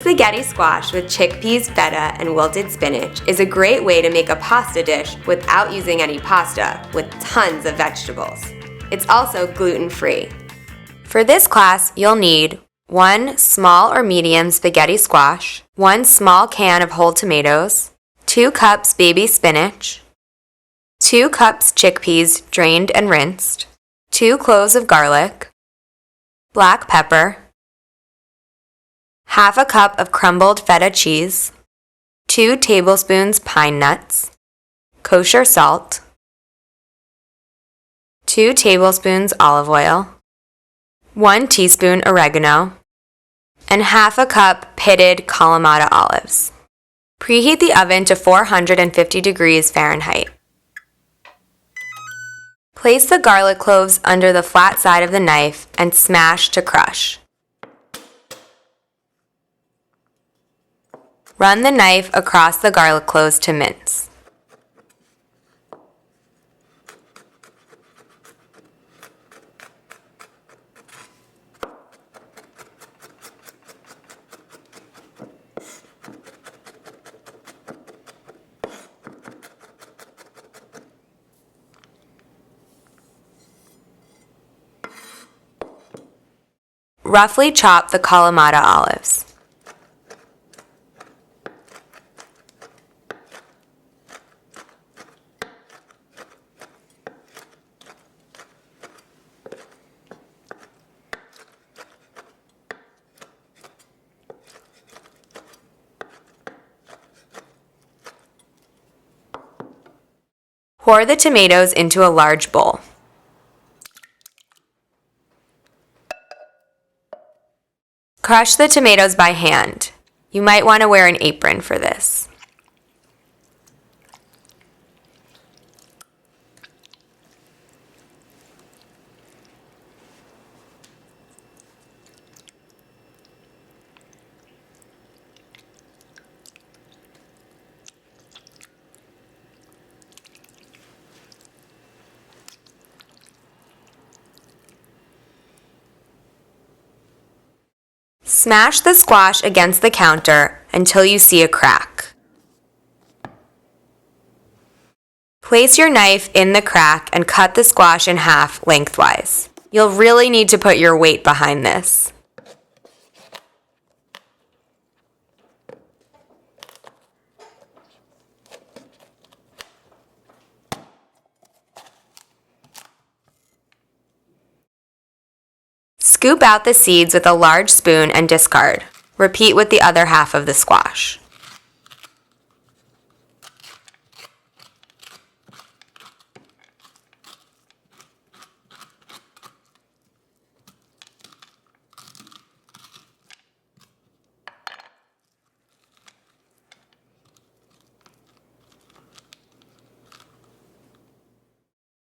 spaghetti squash with chickpeas, feta, and wilted spinach is a great way to make a pasta dish without using any pasta, with tons of vegetables. It's also gluten-free. For this class, you'll need 1 small or medium spaghetti squash, 1 small can of whole tomatoes, 2 cups baby spinach, 2 cups chickpeas drained and rinsed, 2 cloves of garlic, black pepper, half a cup of crumbled feta cheese, 2 tablespoons pine nuts, kosher salt, 2 tablespoons olive oil, 1 teaspoon oregano, and half a cup pitted Kalamata olives. Preheat the oven to 450 degrees Fahrenheit. Place the garlic cloves under the flat side of the knife and smash to crush. Run the knife across the garlic cloves to mince. Roughly chop the Kalamata olives. Pour the tomatoes into a large bowl. Crush the tomatoes by hand. You might want to wear an apron for this. Smash the squash against the counter until you see a crack. Place your knife in the crack and cut the squash in half lengthwise. You'll really need to put your weight behind this. Scoop out the seeds with a large spoon and discard. Repeat with the other half of the squash.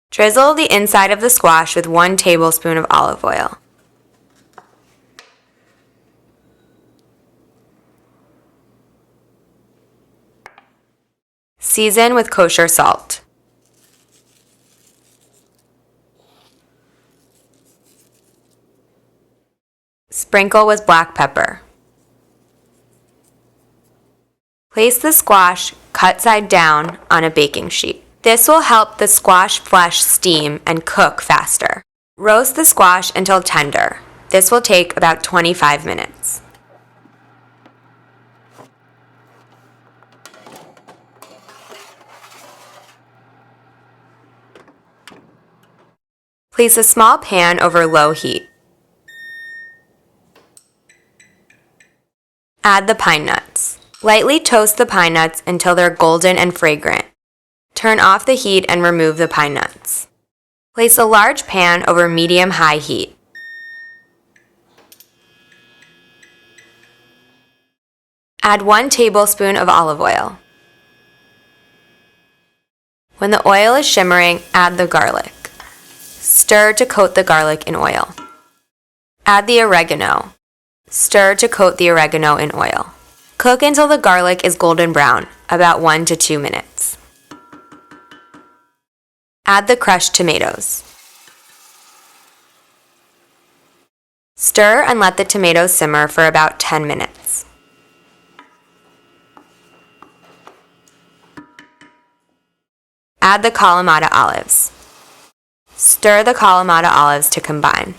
Drizzle the inside of the squash with 1 tablespoon of olive oil. Season with kosher salt. Sprinkle with black pepper. Place the squash cut side down on a baking sheet. This will help the squash flesh steam and cook faster. Roast the squash until tender. This will take about 25 minutes. Place a small pan over low heat. Add the pine nuts. Lightly toast the pine nuts until they're golden and fragrant. Turn off the heat and remove the pine nuts. Place a large pan over medium-high heat. Add 1 tablespoon of olive oil. When the oil is shimmering, add the garlic. Stir to coat the garlic in oil. Add the oregano. Stir to coat the oregano in oil. Cook until the garlic is golden brown, about 1 to 2 minutes. Add the crushed tomatoes. Stir and let the tomatoes simmer for about 10 minutes. Add the Kalamata olives. Stir the Kalamata olives to combine.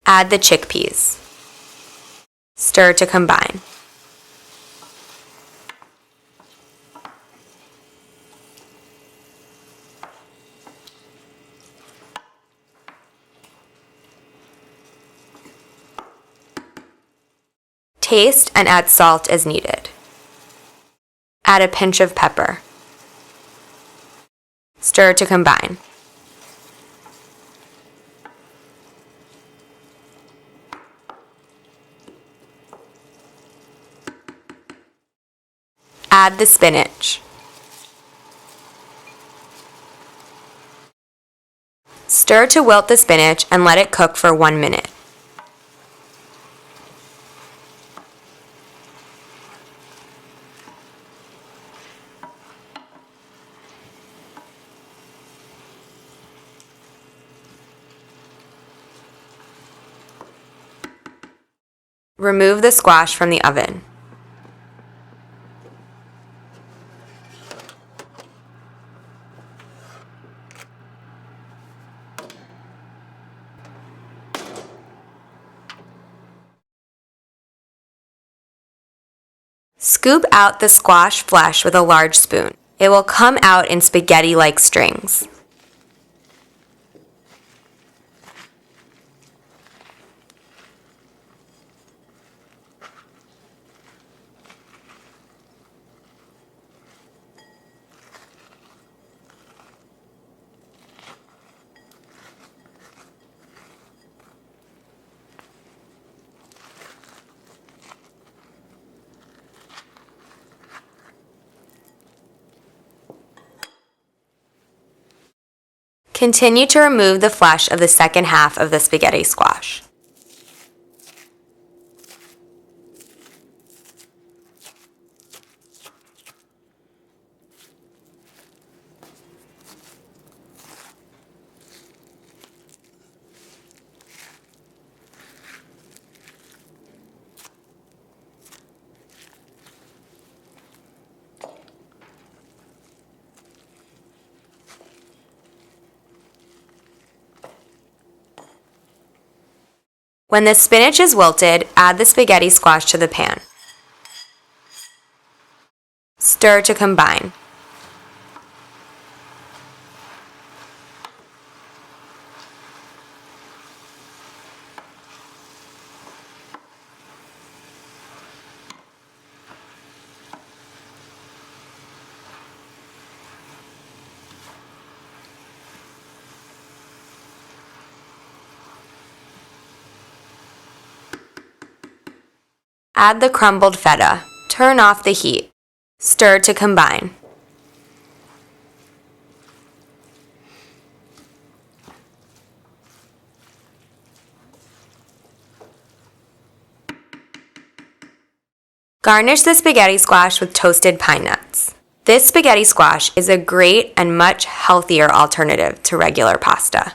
Add the chickpeas. Stir to combine. Taste and add salt as needed. Add a pinch of pepper. Stir to combine. Add the spinach. Stir to wilt the spinach and let it cook for 1 minute. Remove the squash from the oven. Scoop out the squash flesh with a large spoon. It will come out in spaghetti-like strings. Continue to remove the flesh of the second half of the spaghetti squash. When the spinach is wilted, add the spaghetti squash to the pan. Stir to combine. Add the crumbled feta. Turn off the heat. Stir to combine. Garnish the spaghetti squash with toasted pine nuts. This spaghetti squash is a great and much healthier alternative to regular pasta.